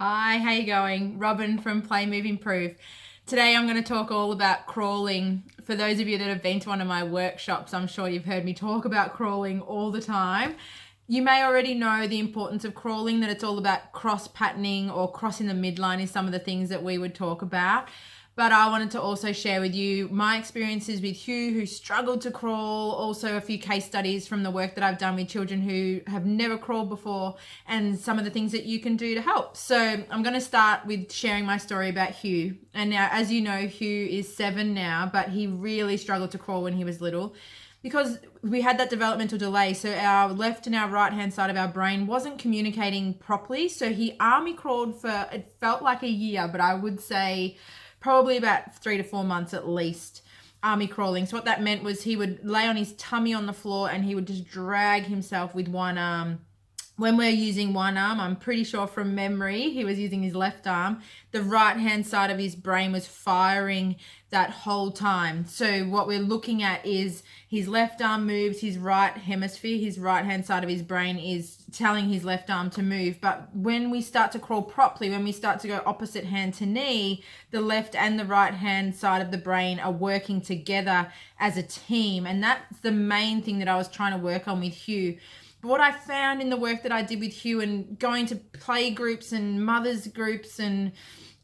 Hi, how you going? Robin from Play Move Improve. Today I'm going to talk all about crawling. For those of you that have been to one of my workshops, I'm sure you've heard me talk about crawling all the time. You may already know the importance of crawling, that it's all about cross patterning or crossing the midline is some of the things that we would talk about. But I wanted to also share with you my experiences with Hugh, who struggled to crawl, also a few case studies from the work that I've done with children who have never crawled before, and some of the things that you can do to help. So I'm going to start with sharing my story about Hugh. And now, as you know, Hugh is 7 now, but he really struggled to crawl when he was little, because we had that developmental delay. So our left and our right hand side of our brain wasn't communicating properly. So he army crawled for, it felt like a year, but I would say probably about 3 to 4 months at least, army crawling. So what that meant was he would lay on his tummy on the floor and he would just drag himself with one arm. When we're using one arm, I'm pretty sure from memory, he was using his left arm. The right-hand side of his brain was firing that whole time. So what we're looking at is his left arm moves, his right hemisphere, his right-hand side of his brain is telling his left arm to move. But when we start to crawl properly, when we start to go opposite hand to knee, the left and the right-hand side of the brain are working together as a team. And that's the main thing that I was trying to work on with Hugh. But what I found in the work that I did with Hugh and going to play groups and mothers groups and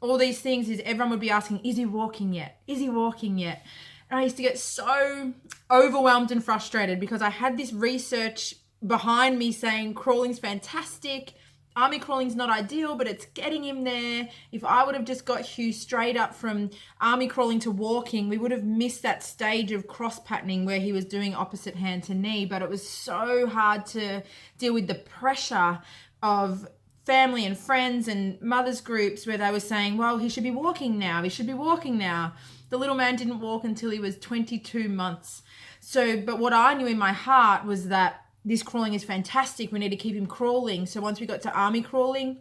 all these things is everyone would be asking, is he walking yet? Is he walking yet? And I used to get so overwhelmed and frustrated because I had this research behind me saying crawling's fantastic. Army crawling's not ideal, but it's getting him there. If I would have just got Hugh straight up from army crawling to walking, we would have missed that stage of cross patterning where he was doing opposite hand to knee. But it was so hard to deal with the pressure of family and friends and mothers groups where they were saying, well, he should be walking now. He should be walking now. The little man didn't walk until he was 22 months. So, but what I knew in my heart was that this crawling is fantastic. We need to keep him crawling. So once we got to army crawling,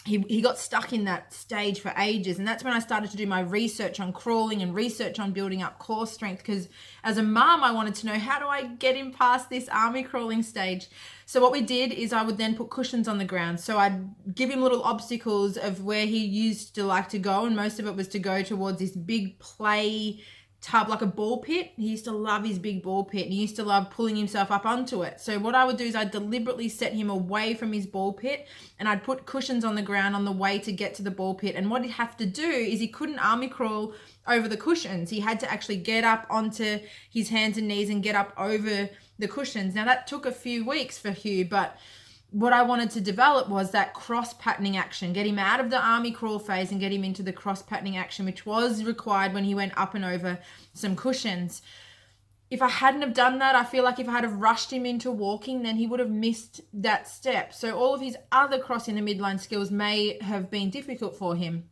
he got stuck in that stage for ages. And that's when I started to do my research on crawling and research on building up core strength. Because as a mom, I wanted to know, how do I get him past this army crawling stage? So what we did is I would then put cushions on the ground. So I'd give him little obstacles of where he used to like to go. And most of it was to go towards this big play tub, like a ball pit. He used to love his big ball pit and he used to love pulling himself up onto it. So what I would do is I'd deliberately set him away from his ball pit and I'd put cushions on the ground on the way to get to the ball pit. And what he'd have to do is he couldn't army crawl over the cushions. He had to actually get up onto his hands and knees and get up over the cushions. Now that took a few weeks for Hugh, but what I wanted to develop was that cross patterning action, get him out of the army crawl phase and get him into the cross patterning action, which was required when he went up and over some cushions. If I hadn't have done that, I feel like if I had have rushed him into walking, then he would have missed that step. So all of his other crossing the midline skills may have been difficult for him.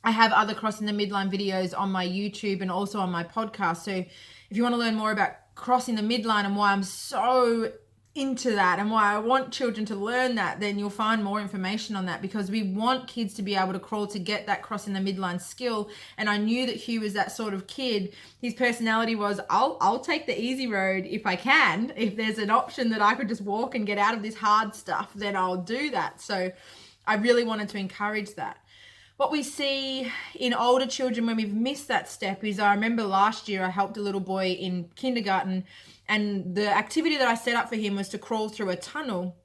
I have other crossing the midline videos on my YouTube and also on my podcast. So if you want to learn more about crossing the midline and why I'm so into that and why I want children to learn that, then you'll find more information on that, because we want kids to be able to crawl to get that crossing the midline skill. And I knew that Hugh was that sort of kid. His personality was, I'll take the easy road if I can. If there's an option that I could just walk and get out of this hard stuff, then I'll do that. So I really wanted to encourage that. What we see in older children when we've missed that step is, I remember last year I helped a little boy in kindergarten, and the activity that I set up for him was to crawl through a tunnel.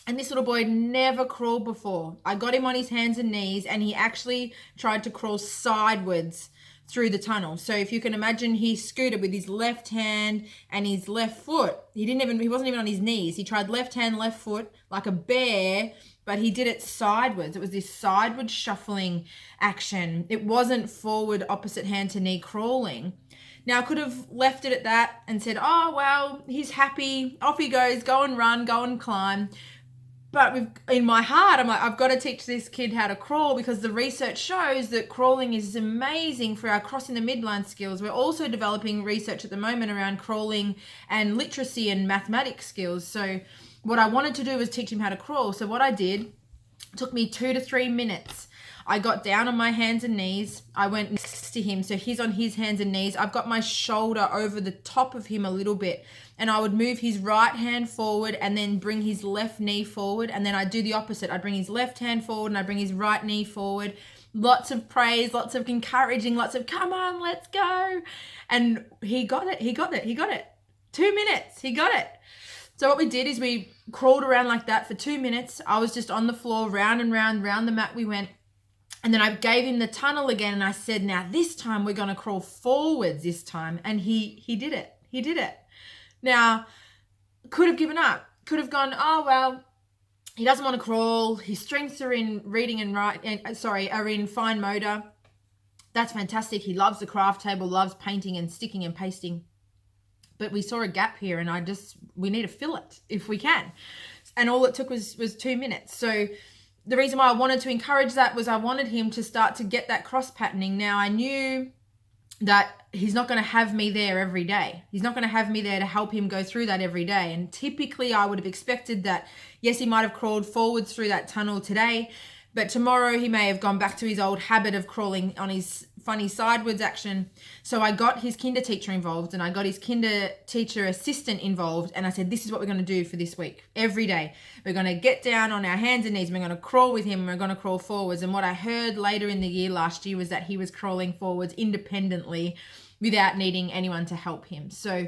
And this little boy had never crawled before. I got him on his hands and knees and he actually tried to crawl sideways through the tunnel. So if you can imagine, he scooted with his left hand and his left foot. He wasn't even on his knees. He tried left hand, left foot like a bear, but he did it sideways. It was this sideward shuffling action. It wasn't forward opposite hand to knee crawling. Now I could have left it at that and said, oh, well, he's happy. Off he goes, go and run, go and climb. But in my heart, I'm like, I've got to teach this kid how to crawl, because the research shows that crawling is amazing for our crossing the midline skills. We're also developing research at the moment around crawling and literacy and mathematics skills. So what I wanted to do was teach him how to crawl. So what I did, took me 2 to 3 minutes. I got down on my hands and knees. I went next to him. So he's on his hands and knees. I've got my shoulder over the top of him a little bit. And I would move his right hand forward and then bring his left knee forward. And then I do the opposite. I bring his left hand forward and I bring his right knee forward. Lots of praise, lots of encouraging, lots of come on, let's go. And he got it. 2 minutes, he got it. So what we did is we crawled around like that for 2 minutes. I was just on the floor, round and round the mat we went. And then I gave him the tunnel again and I said, now this time we're going to crawl forwards this time. And he did it. He did it. Now, could have given up. Could have gone, oh, well, he doesn't want to crawl. His strengths are in reading and are in fine motor. That's fantastic. He loves the craft table, loves painting and sticking and pasting. But we saw a gap here and we need to fill it if we can. And all it took was 2 minutes. So the reason why I wanted to encourage that was I wanted him to start to get that cross patterning. Now I knew that he's not going to have me there every day. He's not going to have me there to help him go through that every day. And typically I would have expected that, yes, he might have crawled forwards through that tunnel today, but tomorrow he may have gone back to his old habit of crawling on his funny sidewards action. So I got his kinder teacher involved and I got his kinder teacher assistant involved. And I said, this is what we're going to do for this week. Every day, we're going to get down on our hands and knees. And we're going to crawl with him. And we're going to crawl forwards. And what I heard later in the year last year was that he was crawling forwards independently without needing anyone to help him. So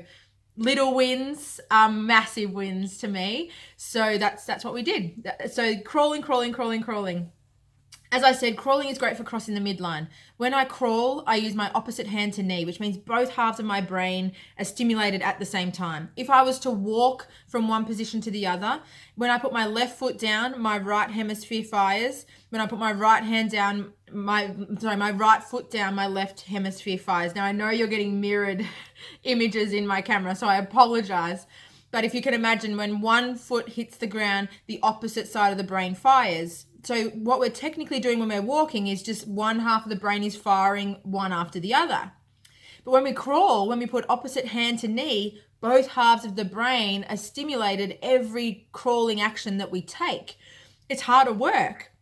little wins are massive wins to me. So that's what we did. So crawling. As I said, crawling is great for crossing the midline. When I crawl, I use my opposite hand to knee, which means both halves of my brain are stimulated at the same time. If I was to walk from one position to the other, when I put my left foot down, my right hemisphere fires. When I put my right hand down, my right foot down, my left hemisphere fires. Now I know you're getting mirrored images in my camera, so I apologize. But if you can imagine, when one foot hits the ground, the opposite side of the brain fires. So what we're technically doing when we're walking is just one half of the brain is firing one after the other. But when we crawl, when we put opposite hand to knee, both halves of the brain are stimulated every crawling action that we take. It's harder work.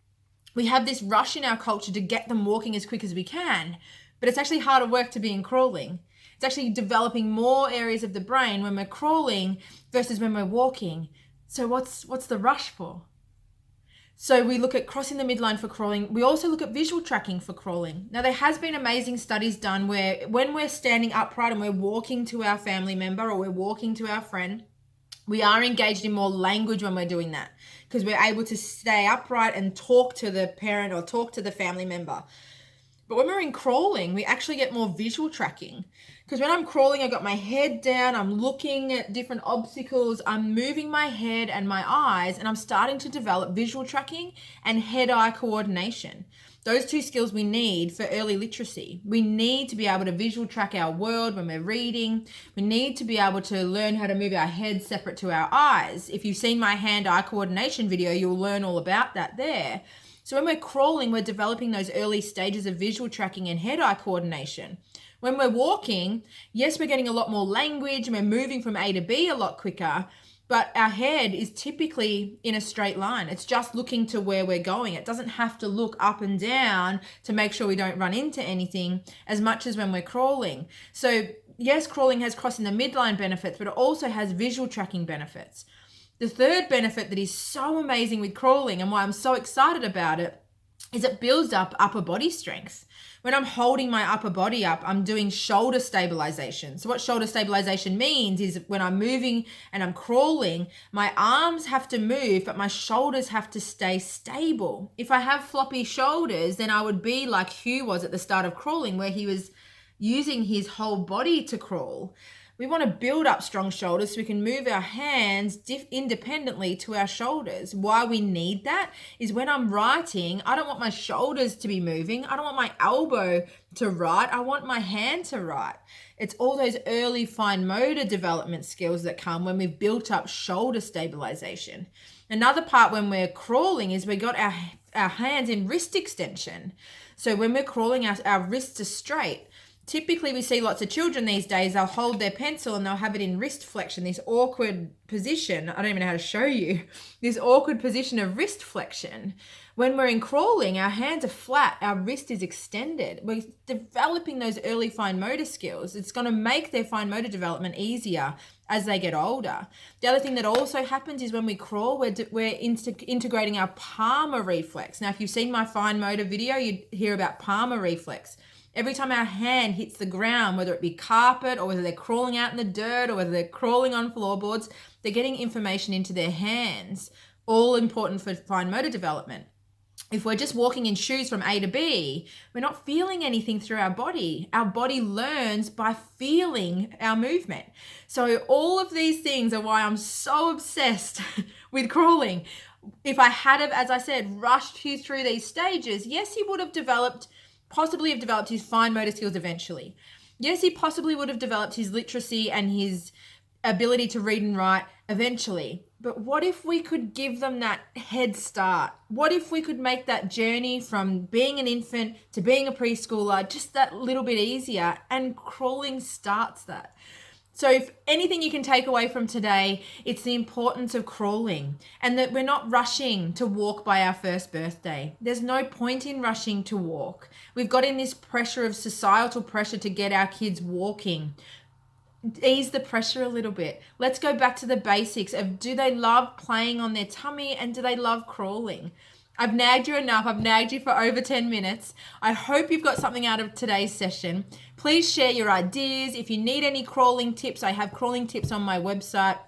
We have this rush in our culture to get them walking as quick as we can, but it's actually harder work to be in crawling. It's actually developing more areas of the brain when we're crawling versus when we're walking. So what's the rush for? So we look at crossing the midline for crawling. We also look at visual tracking for crawling. Now, there has been amazing studies done where when we're standing upright and we're walking to our family member or we're walking to our friend, we are engaged in more language when we're doing that because we're able to stay upright and talk to the parent or talk to the family member. But when we're in crawling, we actually get more visual tracking. Because when I'm crawling, I've got my head down, I'm looking at different obstacles, I'm moving my head and my eyes, and I'm starting to develop visual tracking and head-eye coordination. Those two skills we need for early literacy. We need to be able to visual track our world when we're reading. We need to be able to learn how to move our head separate to our eyes. If you've seen my hand-eye coordination video, you'll learn all about that there. So when we're crawling, we're developing those early stages of visual tracking and head-eye coordination. When we're walking, yes, we're getting a lot more language and we're moving from A to B a lot quicker, but our head is typically in a straight line. It's just looking to where we're going. It doesn't have to look up and down to make sure we don't run into anything as much as when we're crawling. So yes, crawling has crossing the midline benefits, but it also has visual tracking benefits. The third benefit that is so amazing with crawling and why I'm so excited about it is it builds up upper body strength. When I'm holding my upper body up, I'm doing shoulder stabilization. So what shoulder stabilization means is when I'm moving and I'm crawling, my arms have to move, but my shoulders have to stay stable. If I have floppy shoulders, then I would be like Hugh was at the start of crawling, where he was using his whole body to crawl. We want to build up strong shoulders so we can move our hands independently to our shoulders. Why we need that is when I'm writing, I don't want my shoulders to be moving. I don't want my elbow to write. I want my hand to write. It's all those early fine motor development skills that come when we've built up shoulder stabilization. Another part when we're crawling is we got our hands in wrist extension. So when we're crawling, our wrists are straight. typically we see lots of children these days, they'll hold their pencil and they'll have it in wrist flexion, this awkward position. I don't even know how to show you. This awkward position of wrist flexion. When we're in crawling, our hands are flat, our wrist is extended. We're developing those early fine motor skills. It's going to make their fine motor development easier as they get older. The other thing that also happens is when we crawl, we're integrating our palmar reflex. Now, if you've seen my fine motor video, you'd hear about palmar reflex. Every time our hand hits the ground, whether it be carpet or whether they're crawling out in the dirt or whether they're crawling on floorboards, they're getting information into their hands, all important for fine motor development. If we're just walking in shoes from A to B, we're not feeling anything through our body. Our body learns by feeling our movement. So all of these things are why I'm so obsessed with crawling. If I had, as I said, rushed you through these stages, yes, he would have possibly have developed his fine motor skills eventually. Yes, he possibly would have developed his literacy and his ability to read and write eventually. But what if we could give them that head start? What if we could make that journey from being an infant to being a preschooler just that little bit easier? And crawling starts that. So if anything you can take away from today, it's the importance of crawling and that we're not rushing to walk by our first birthday. There's no point in rushing to walk. We've got in this pressure of societal pressure to get our kids walking. Ease the pressure a little bit. Let's go back to the basics of, do they love playing on their tummy and do they love crawling? I've nagged you enough. I've nagged you for over 10 minutes. I hope you've got something out of today's session. Please share your ideas. If you need any crawling tips, I have crawling tips on my website.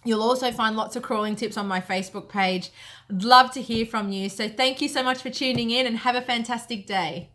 You'll also find lots of crawling tips on my Facebook page. I'd love to hear from you. So thank you so much for tuning in and have a fantastic day.